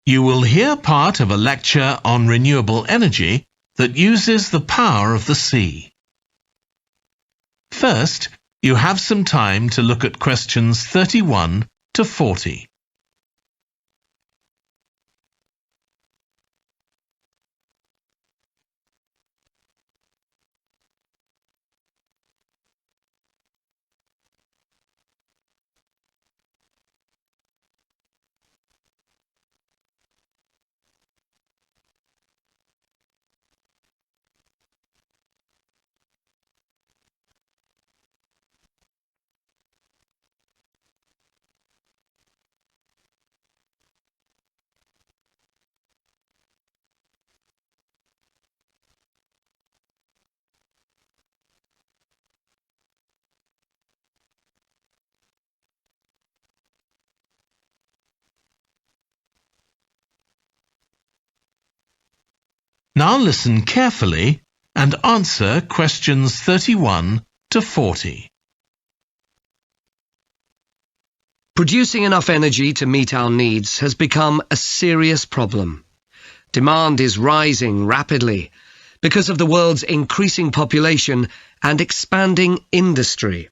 You will hear part of a lecture on renewable energy that uses the power of the sea. First, you have some time to look at questions 31 to 40. Now listen carefully and answer questions 31 to 40. Producing enough energy to meet our needs has become a serious problem. Demand is rising rapidly because of the world's increasing population and expanding industry.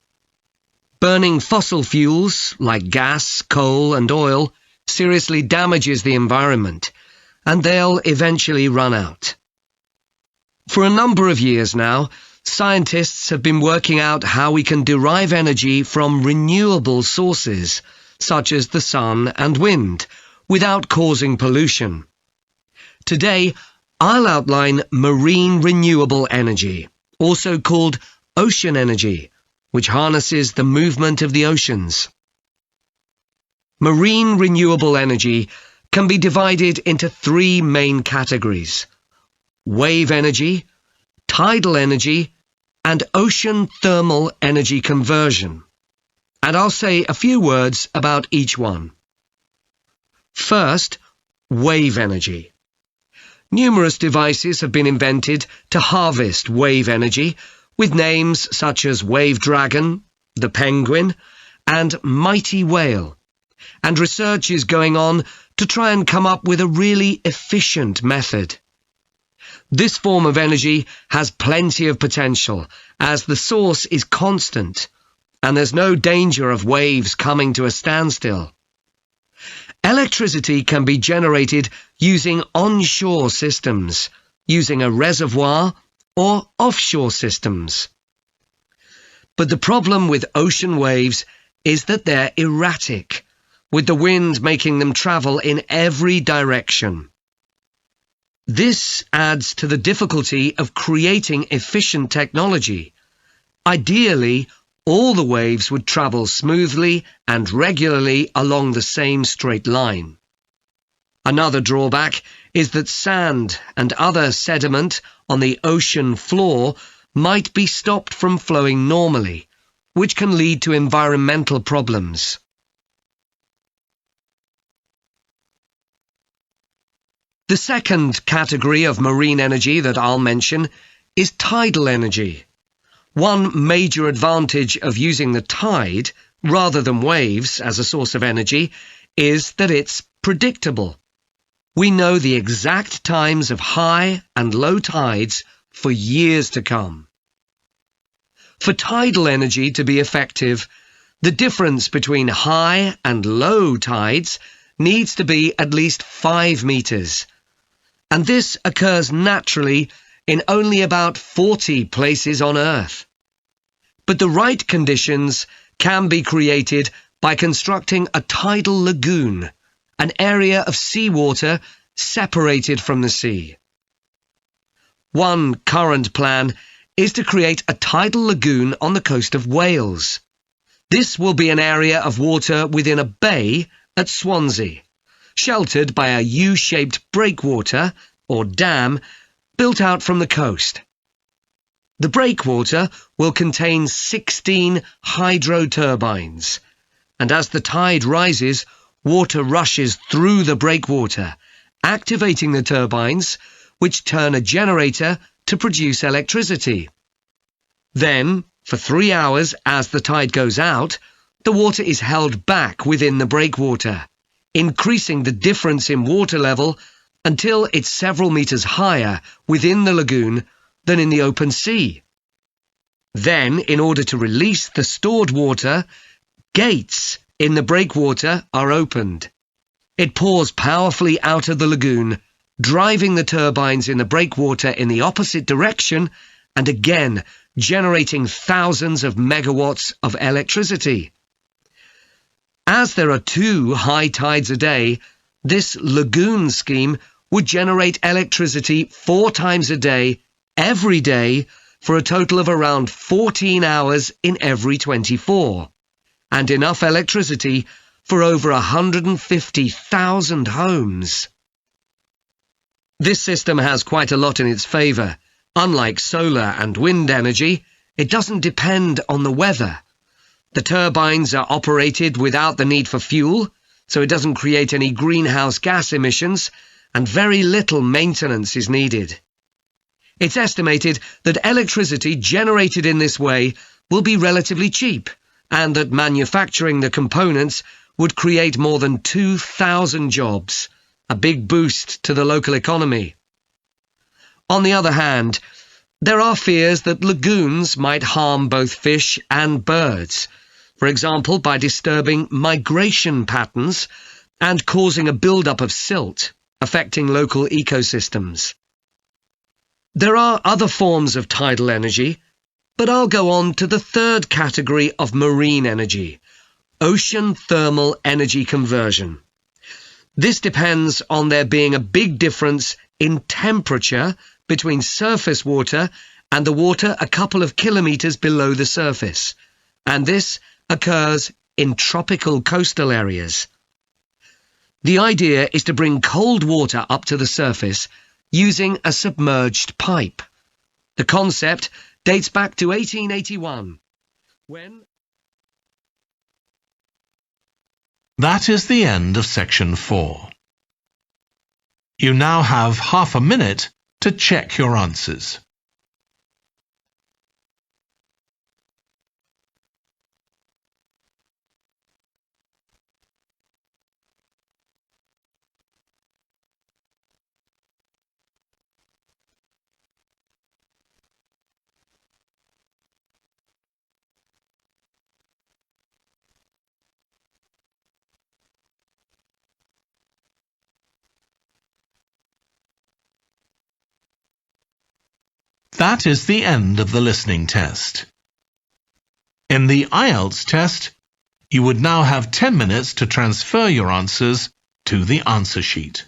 Burning fossil fuels like gas, coal and oil seriously damages the environment, and they'll eventually run out. For a number of years now, scientists have been working out how we can derive energy from renewable sources, such as the sun and wind, without causing pollution. Today, I'll outline marine renewable energy, also called ocean energy, which harnesses the movement of the oceans. Marine renewable energy can be divided into three main categories: wave energy, tidal energy, and ocean thermal energy conversion. And I'll say a few words about each one. First, wave energy. Numerous devices have been invented to harvest wave energy, with names such as Wave Dragon, the Penguin, and Mighty Whale. And research is going on to try and come up with a really efficient method. This form of energy has plenty of potential, as the source is constant, and there's no danger of waves coming to a standstill. Electricity can be generated using onshore systems, using a reservoir, or offshore systems. But the problem with ocean waves is that they're erratic, with the wind making them travel in every direction. This adds to the difficulty of creating efficient technology. Ideally, all the waves would travel smoothly and regularly along the same straight line. Another drawback is that sand and other sediment on the ocean floor might be stopped from flowing normally, which can lead to environmental problems. The second category of marine energy that I'll mention is tidal energy. One major advantage of using the tide rather than waves as a source of energy is that it's predictable. We know the exact times of high and low tides for years to come. For tidal energy to be effective, the difference between high and low tides needs to be at least 5 meters. And this occurs naturally in only about 40 places on Earth. But the right conditions can be created by constructing a tidal lagoon, an area of seawater separated from the sea. One current plan is to create a tidal lagoon on the coast of Wales. This will be an area of water within a bay at Swansea, sheltered by a U-shaped breakwater, or dam, built out from the coast. The breakwater will contain 16 hydro turbines, and as the tide rises, water rushes through the breakwater, activating the turbines, which turn a generator to produce electricity. Then, for 3 hours as the tide goes out, the water is held back within the breakwater, increasing the difference in water level until it's several meters higher within the lagoon than in the open sea. Then, in order to release the stored water, gates in the breakwater are opened. It pours powerfully out of the lagoon, driving the turbines in the breakwater in the opposite direction and again generating thousands of megawatts of electricity. As there are 2 high tides a day, this lagoon scheme would generate electricity 4 times a day, every day, for a total of around 14 hours in every 24, and enough electricity for over 150,000 homes. This system has quite a lot in its favour. Unlike solar and wind energy, it doesn't depend on the weather. The turbines are operated without the need for fuel, so it doesn't create any greenhouse gas emissions, and very little maintenance is needed. It's estimated that electricity generated in this way will be relatively cheap, and that manufacturing the components would create more than 2,000 jobs, a big boost to the local economy. On the other hand, there are fears that lagoons might harm both fish and birds, for example by disturbing migration patterns and causing a build-up of silt, affecting local ecosystems. There are other forms of tidal energy, but I'll go on to the third category of marine energy, ocean thermal energy conversion. This depends on there being a big difference in temperature between surface water and the water a couple of kilometres below the surface, and this occurs in tropical coastal areas. The idea is to bring cold water up to the surface using a submerged pipe. The concept dates back to 1881, when... That is the end of section 4. You now have half a minute to check your answers. That is the end of the listening test. In the IELTS test, you would now have 10 minutes to transfer your answers to the answer sheet.